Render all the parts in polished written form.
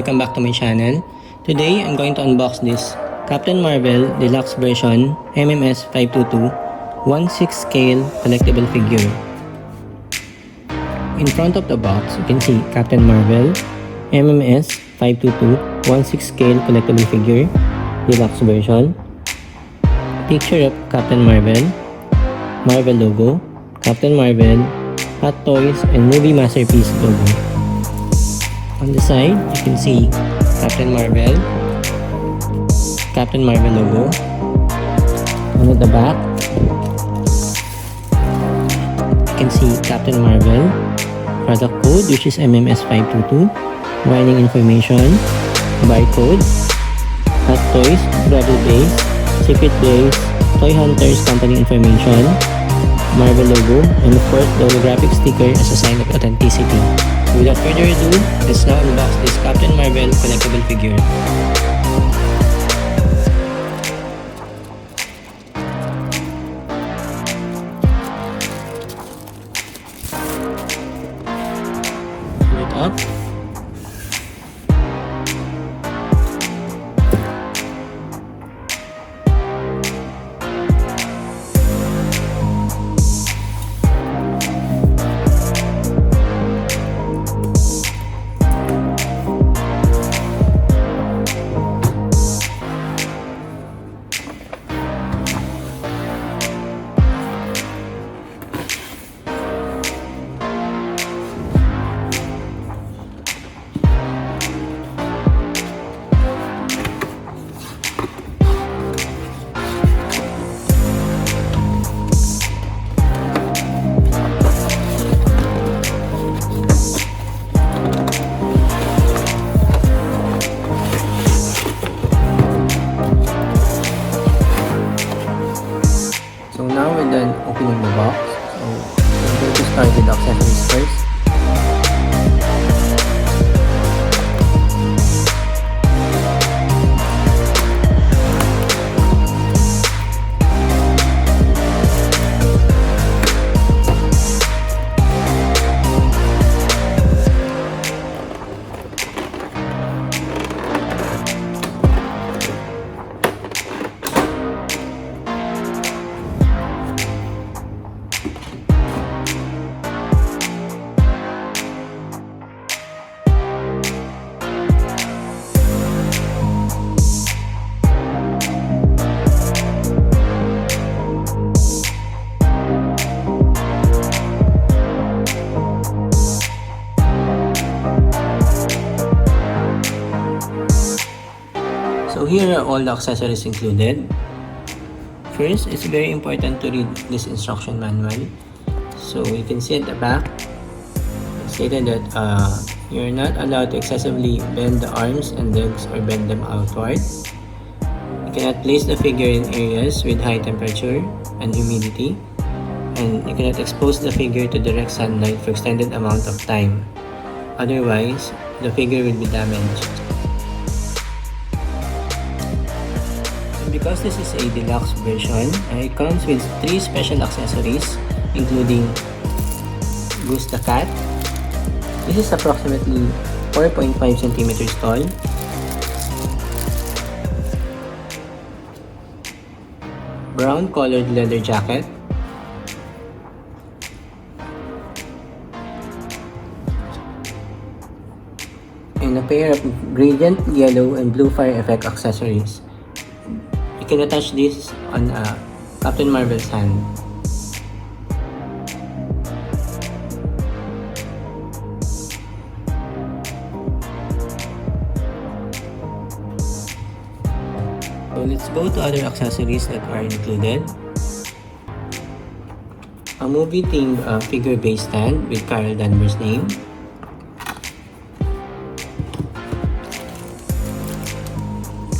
welcome back to my channel. Today, I'm going to unbox this Captain Marvel Deluxe version MMS 522 1/6 scale collectible figure. In front of the box, you can see Captain Marvel MMS 522 1/6 scale collectible figure Deluxe version. Picture of Captain Marvel, Marvel logo, Captain Marvel, Hot Toys, and Movie Masterpiece logo. On the side, you can see Captain Marvel logo. And at the back, you can see Captain Marvel, product code which is MMS522, mining information, barcode, Hot Toys, Rebel Base, Secret Base, Toy Hunters company information, Marvel logo, and of course the holographic sticker as a sign of authenticity. Without further ado, let's now unbox this Captain Marvel collectible figure. Pull it up. So now we're done opening the box. So we're going to start with the accessories first. So here are all the accessories included. First, it's very important to read this instruction manual. So you can see at the back, it's stated that you're not allowed to excessively bend the arms and legs or bend them outward. You cannot place the figure in areas with high temperature and humidity. And you cannot expose the figure to direct sunlight for extended amount of time. Otherwise, the figure will be damaged. Because this is a deluxe version, it comes with 3 special accessories, including Goose the Cat. This is approximately 4.5 centimeters tall. Brown colored leather jacket. And a pair of gradient yellow and blue fire effect accessories. You can attach this on Captain Marvel's hand. So let's go to other accessories that are included. A movie-themed figure base stand with Carol Danvers' name.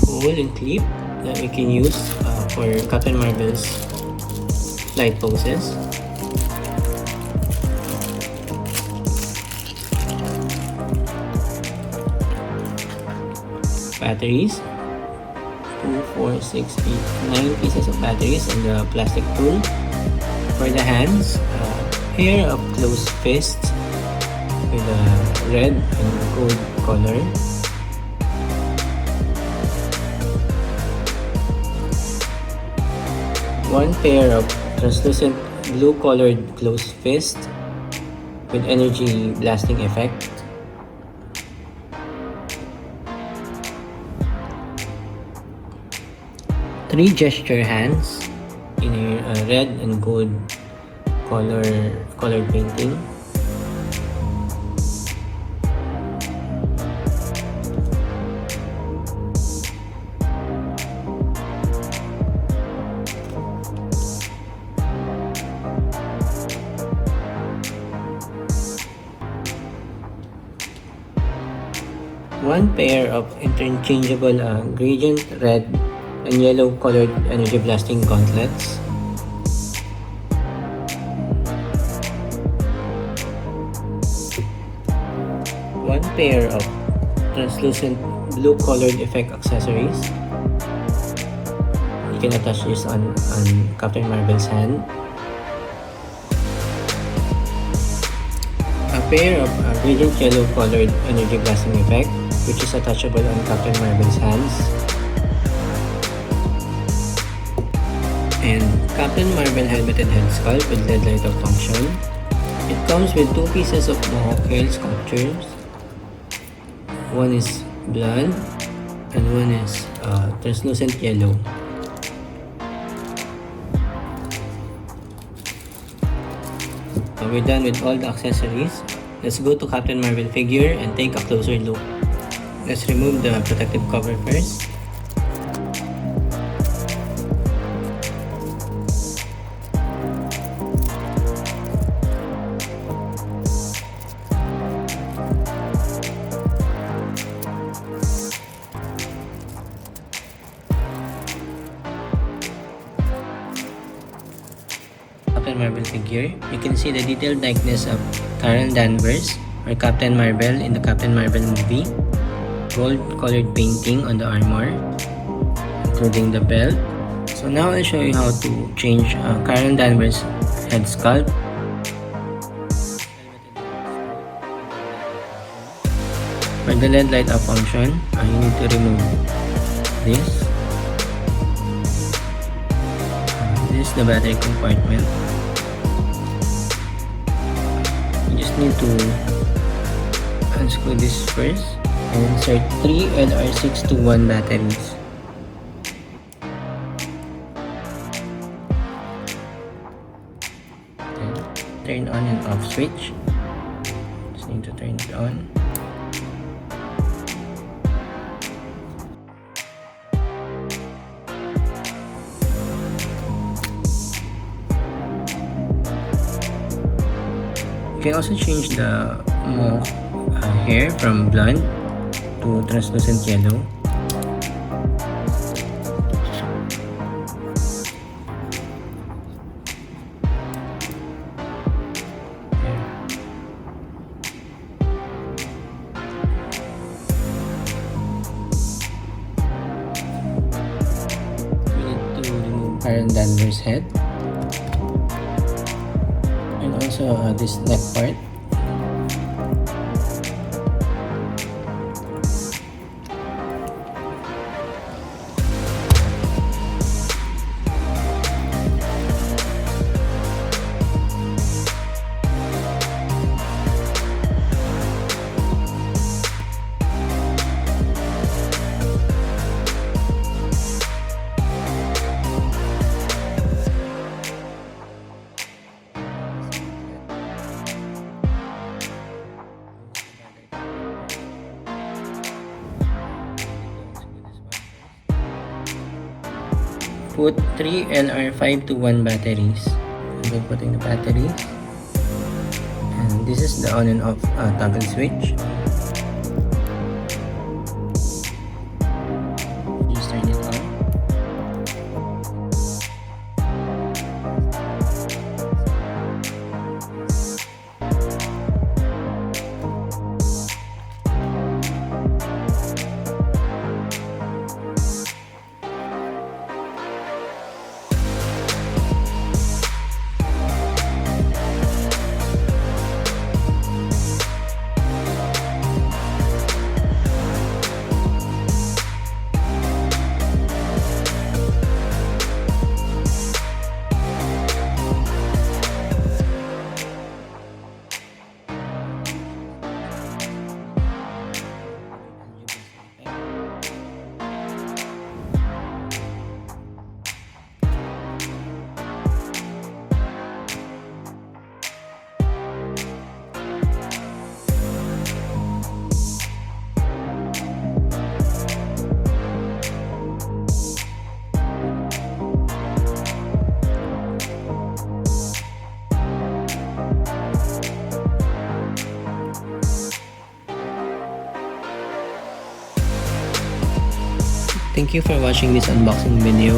Pull and clip that we can use for Captain Marvel's flight poses. Batteries. 2, 4, 6, 8, 9 pieces of batteries and the plastic tool. For the hands, pair of closed fists with a red and gold color. One pair of translucent blue colored closed fist with energy blasting effect. Three gesture hands in a red and gold colored painting. One pair of interchangeable gradient red and yellow colored energy blasting gauntlets. One pair of translucent blue colored effect accessories. You can attach this on Captain Marvel's hand. A pair of gradient yellow colored energy blasting effect, which is attachable on Captain Marvel's hands. And Captain Marvel helmeted head sculpt with LED light up function. It comes with two pieces of Mohawk hair sculptures. One is blonde and one is translucent yellow. We're done with all the accessories. Let's go to Captain Marvel figure and take a closer look. Let's remove the protective cover first. Captain Marvel figure, you can see the detailed likeness of Carol Danvers or Captain Marvel in the Captain Marvel movie. Gold colored painting on the armor, including the belt. So now I'll show you how to change Carol Danvers head sculpt. For the LED light up function, you need to remove this. This is the battery compartment. You just need to unscrew this first and insert 3 LR621 batteries. Then turn on and off switch. Just need to turn it on. You can also change the hair from blonde to translucent yellow. We need to remove Carol Danvers' head. And also this neck part. Put 3 LR521 batteries. And then putting the batteries. And this is the on and off toggle switch. Just turn it on. Thank you for watching this unboxing video.